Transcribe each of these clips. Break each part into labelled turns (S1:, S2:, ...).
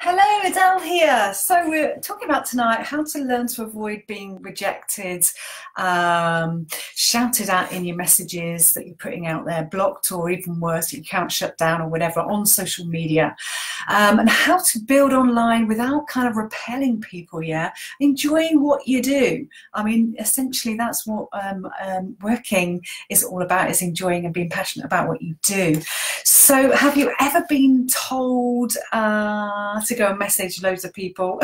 S1: Hello, Adele here. So we're talking about tonight how to learn to avoid being rejected, shouted at in your messages that you're putting out there, blocked, or even worse, your account shut down or whatever on social media, and how to build online without kind of repelling people, enjoying what you do. I mean, essentially that's what working is all about, is enjoying and being passionate about what you do. So have you ever been told to go and message loads of people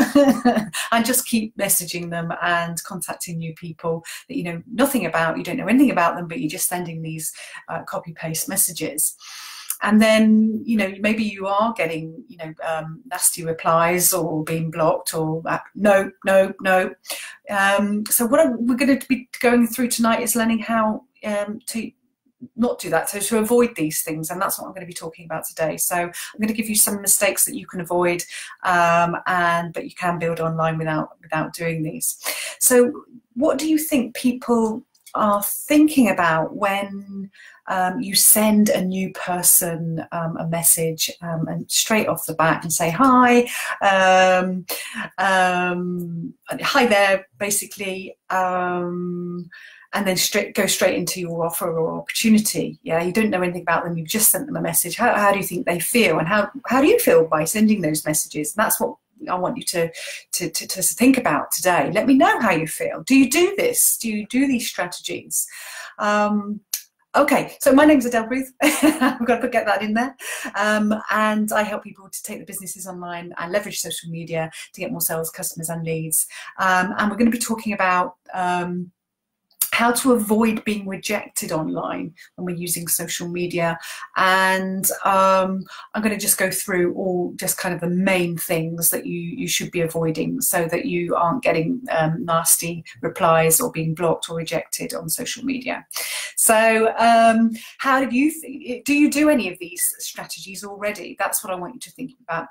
S1: and just keep messaging them and contacting new people that you know nothing about, you don't know anything about them, but you're just sending these copy paste messages? And then, you know, maybe you are getting, you know, nasty replies or being blocked or no. So what we're going to be going through tonight is learning how to not do that, so to avoid these things, and that's what I'm going to be talking about today. So I'm going to give you some mistakes that you can avoid, but you can build online without doing these. So what do you think people are thinking about when you send a new person a message and straight off the bat and say hi, hi there, basically, and then go straight into your offer or opportunity? Yeah, you don't know anything about them, you've just sent them a message. How do you think they feel, and how do you feel by sending those messages? And that's what I want you to think about today. Let me know how you feel. Do you do this? Do you do these strategies? Okay, so my name's Adele Ruth. I've got to get that in there. And I help people to take the businesses online and leverage social media to get more sales, customers and leads. And we're going to be talking about how to avoid being rejected online when we're using social media. And I'm going to just go through all just kind of the main things that you should be avoiding so that you aren't getting nasty replies or being blocked or rejected on social media. So how do you do any of these strategies already? That's what I want you to think about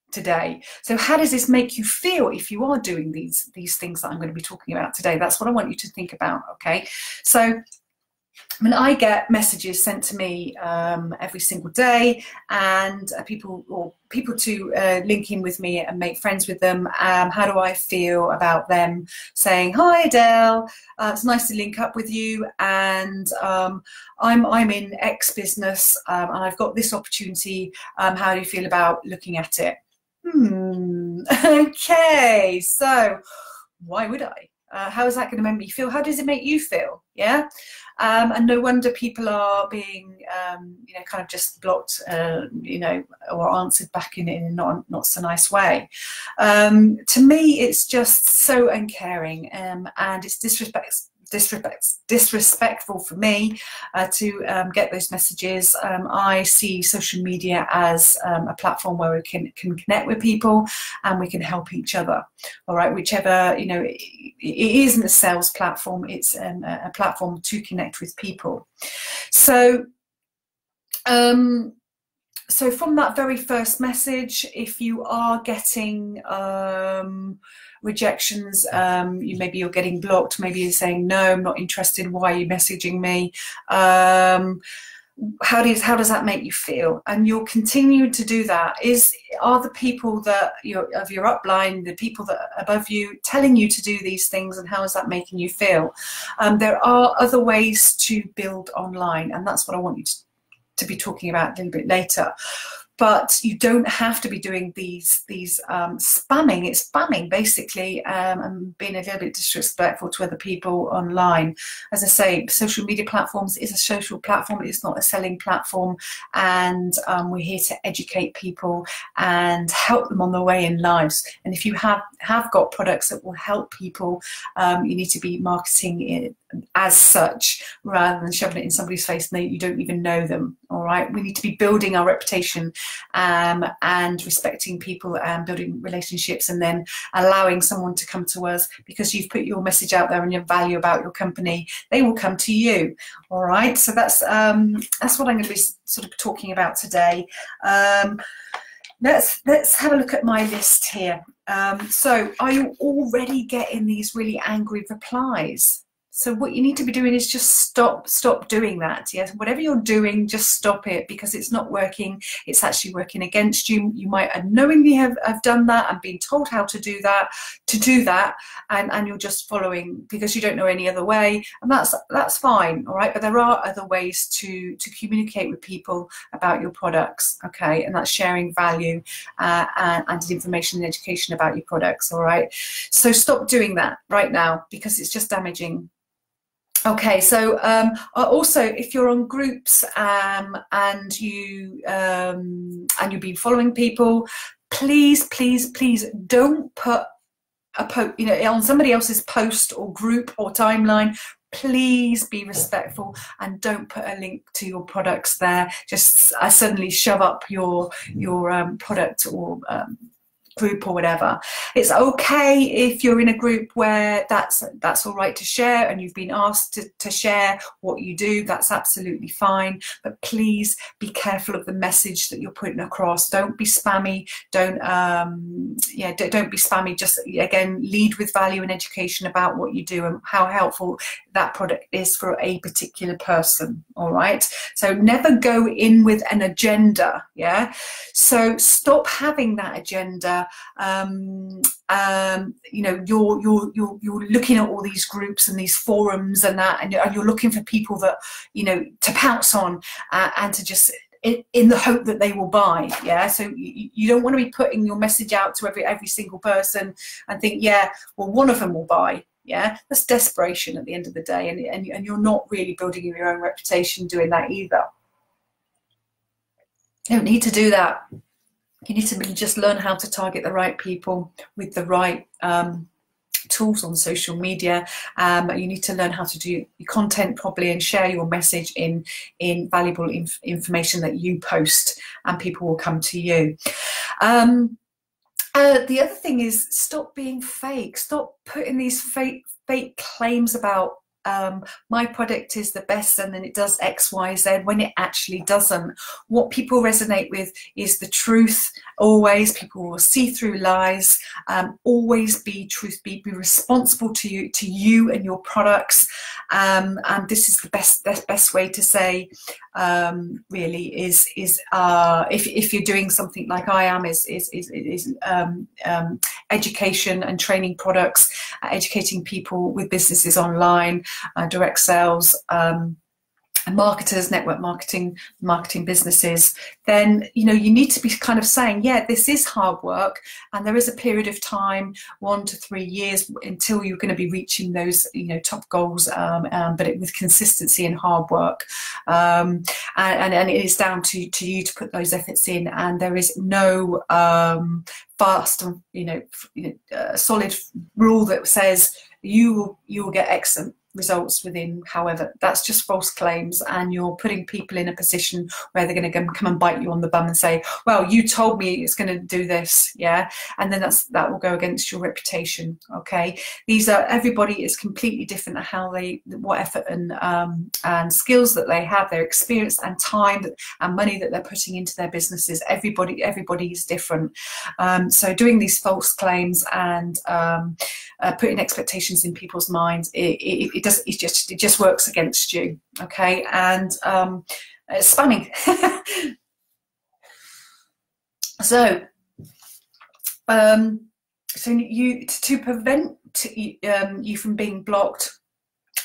S1: today. So how does this make you feel if you are doing these things that I'm going to be talking about today? That's what I want you to think about. Okay, so when I get messages sent to me every single day, and people to link in with me and make friends with them, how do I feel about them saying, hi Adele, it's nice to link up with you, and I'm in X business and I've got this opportunity, how do you feel about looking at it? Okay, so why would I? How is that going to make me feel? How does it make you feel? Yeah, and no wonder people are being, you know, kind of just blocked, you know, or answered back in a not so nice way. To me, it's just so uncaring, and it's disrespectful for me to get those messages. I see social media as a platform where we can connect with people and we can help each other. All right, whichever, you know, it isn't a sales platform, it's a platform to connect with people. So so from that very first message, if you are getting rejections, maybe you're getting blocked, maybe you're saying, no, I'm not interested, why are you messaging me? How does that make you feel? And you'll continue to do that. Are the people that of your upline, the people that are above you, telling you to do these things, and how is that making you feel? There are other ways to build online, and that's what I want you to be talking about a little bit later. But you don't have to be doing these spamming. It's spamming basically, and being a little bit disrespectful to other people online. As I say, social media platforms is a social platform. It's not a selling platform, and we're here to educate people and help them on their way in lives. And if you have got products that will help people, you need to be marketing it as such rather than shoving it in somebody's face and you don't even know them. All right, we need to be building our reputation and respecting people and building relationships, and then allowing someone to come to us because you've put your message out there and your value about your company. They will come to you. All right, so that's what I'm going to be sort of talking about today. Let's have a look at my list here. So are you already getting these really angry replies? So what you need to be doing is just stop doing that. Yes, whatever you're doing, just stop it, because it's not working. It's actually working against you. You might unknowingly have done that and been told how to do that, and you're just following because you don't know any other way, and that's fine, all right. But there are other ways to communicate with people about your products, okay, and that's sharing value and information and education about your products, all right. So stop doing that right now, because it's just damaging. Okay, so also if you're on groups and you've been following people, please don't put a post, you know, on somebody else's post or group or timeline. Please be respectful and don't put a link to your products there. Just suddenly shove up your product or group or whatever. It's okay if you're in a group where that's all right to share, and you've been asked to share what you do. That's absolutely fine, but please be careful of the message that you're putting across. Don't be spammy. Don't be spammy. Just again, lead with value and education about what you do and how helpful that product is for a particular person, all right. So never go in with an agenda, yeah. So stop having that agenda. You know, you're looking at all these groups and these forums and that, and you're looking for people that, you know, to pounce on and to just in the hope that they will buy, yeah. So you don't want to be putting your message out to every single person and think, yeah, well, one of them will buy. Yeah, that's desperation at the end of the day, and you're not really building your own reputation doing that either. You don't need to do that. You need to just learn how to target the right people with the right tools on social media. You need to learn how to do your content properly and share your message in valuable information that you post, and people will come to you. The other thing is, stop being fake. Stop putting these fake claims about my product is the best and then it does X, Y, Z, when it actually doesn't. What people resonate with is the truth. Always, people will see through lies. Always be truth. Be responsible to you and your products. And this is the best way to say, really, is if you're doing something like I am, is education and training products, educating people with businesses online, direct sales, marketers, network marketing businesses, then you know you need to be kind of saying, yeah, this is hard work, and there is a period of time, 1 to 3 years, until you're going to be reaching those, you know, top goals, but with consistency and hard work, and it is down to you to put those efforts in, and there is no fast, solid rule that says you will get excellent results within however. That's just false claims, and you're putting people in a position where they're going to come and bite you on the bum and say, well, you told me it's going to do this, yeah, and then that will go against your reputation. Okay, everybody is completely different at what effort and skills that they have, their experience and time and money that they're putting into their businesses. Everybody is different. So doing these false claims and putting expectations in people's minds, it just works against you. Okay, and spamming. So to prevent you from being blocked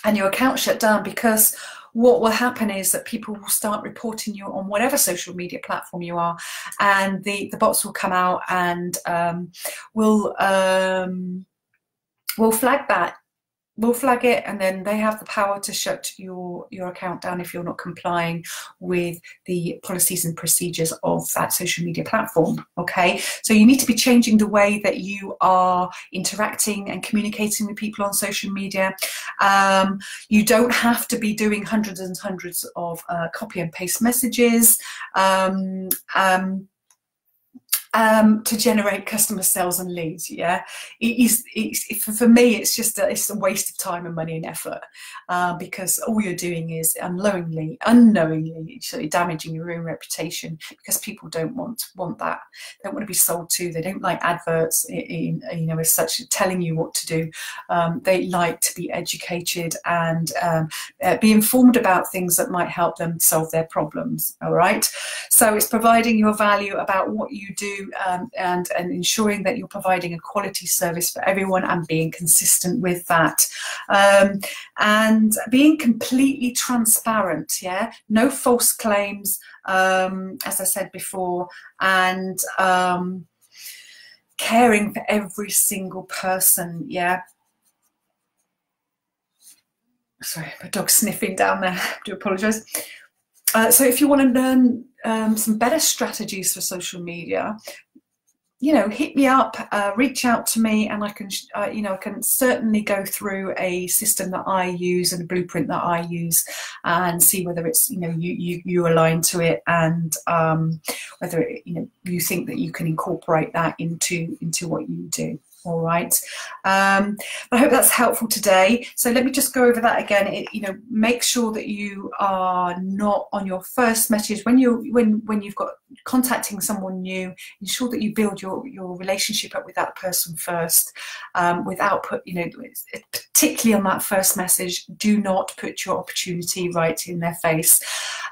S1: and your account shut down, because what will happen is that people will start reporting you on whatever social media platform you are, and the bots will come out and will flag that. We'll flag it, and then they have the power to shut your account down if you're not complying with the policies and procedures of that social media platform. Okay, so you need to be changing the way that you are interacting and communicating with people on social media. You don't have to be doing hundreds and hundreds of copy and paste messages. to generate customer sales and leads. Yeah, for me, it's just it's a waste of time and money and effort, because all you're doing is unknowingly actually damaging your own reputation, because people don't want that. They don't want to be sold to. They don't like adverts as such telling you what to do. They like to be educated and be informed about things that might help them solve their problems. All right, so it's providing your value about what you do, and ensuring that you're providing a quality service for everyone and being consistent with that, and being completely transparent. Yeah, no false claims, as I said before, and caring for every single person. Yeah, sorry, my dog's sniffing down there. I do apologize. So if you want to learn some better strategies for social media, hit me up, reach out to me, and I can, I can certainly go through a system that I use and a blueprint that I use, and see whether it's, you align to it, and whether you think that you can incorporate that into what you do. All right. I hope that's helpful today. So let me just go over that again. Make sure that you are not on your first message when you've got contacting someone new. Ensure that you build your relationship up with that person first, without particularly on that first message. Do not put your opportunity right in their face.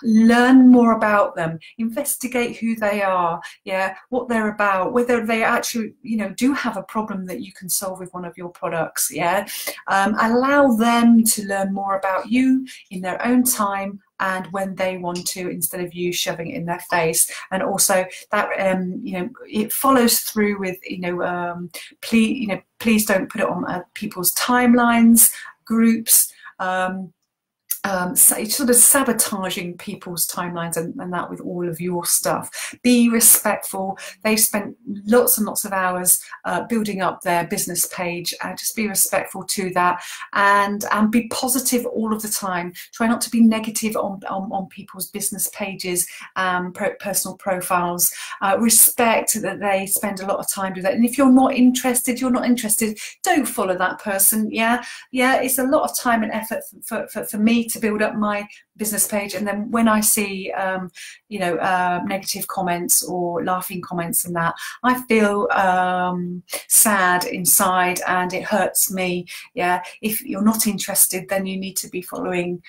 S1: Learn more about them. Investigate who they are. Yeah, what they're about. Whether they actually do have a problem that you can solve with one of your products. Yeah, allow them to learn more about you in their own time and when they want to, instead of you shoving it in their face. And also that it follows through with please don't put it on people's timelines, groups. So sort of sabotaging people's timelines and that with all of your stuff. Be respectful. They've spent lots and lots of hours building up their business page. Just be respectful to that, and be positive all of the time. Try not to be negative on people's business pages, personal profiles. Respect that they spend a lot of time doing that. And if you're not interested, don't follow that person. Yeah, it's a lot of time and effort for me to build up my business page, and then when I see negative comments or laughing comments and that, I feel sad inside, and it hurts me. Yeah, if you're not interested, then you need to be following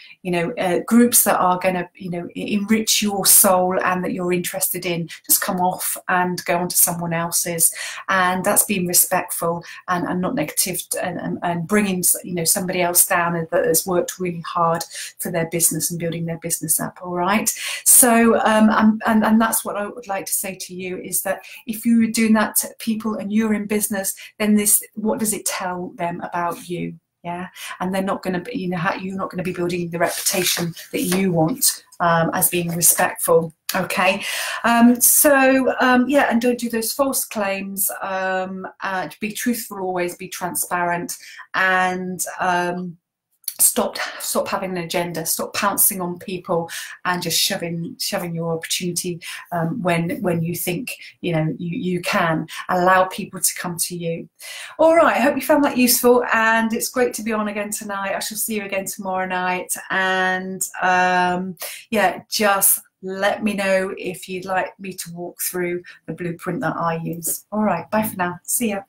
S1: groups that are going to enrich your soul and that you're interested in. Just come off and go on to someone else's, and that's being respectful and not negative, and bringing somebody else down that has worked really hard for their business and building their business up. All right, so and that's what I would like to say to you, is that if you were doing that to people and you're in business, then what does it tell them about you? Yeah, and they're not going to be, you're not going to be building the reputation that you want as being respectful. Okay, yeah, and don't do those false claims. Be truthful always, be transparent, and stop having an agenda. Stop pouncing on people and just shoving your opportunity when you think you can. Allow people to come to you. All right, I hope you found that useful, and it's great to be on again tonight. I shall see you again tomorrow night, and yeah, just let me know if you'd like me to walk through the blueprint that I use. All right, bye for now. See ya.